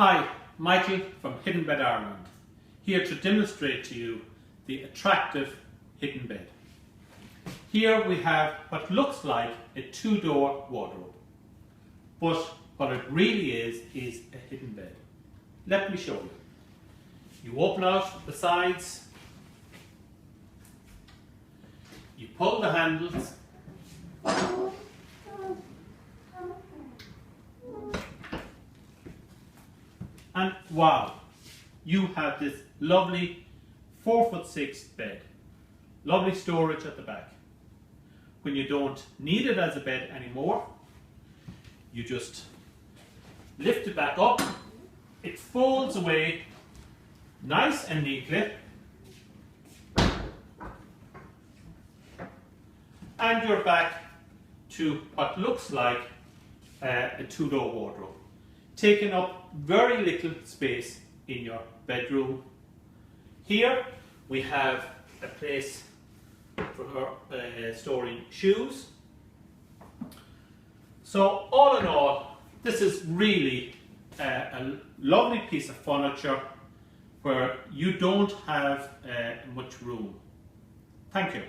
Hi, Michael from Hiddenbed Ireland, here to demonstrate to you the attractive Hiddenbed. Here we have what looks like a two-door wardrobe, but what it really is a hidden bed. Let me show you. You open out the sides, you pull the handles, and wow, you have this lovely 4'6" bed. Lovely storage at the back. When you don't need it as a bed anymore, you just lift it back up. It folds away nice and neatly. And you're back to what looks like a two-door wardrobe, taking up very little space in your bedroom. Here we have a place for storing shoes. So all in all, this is really a lovely piece of furniture where you don't have much room. Thank you.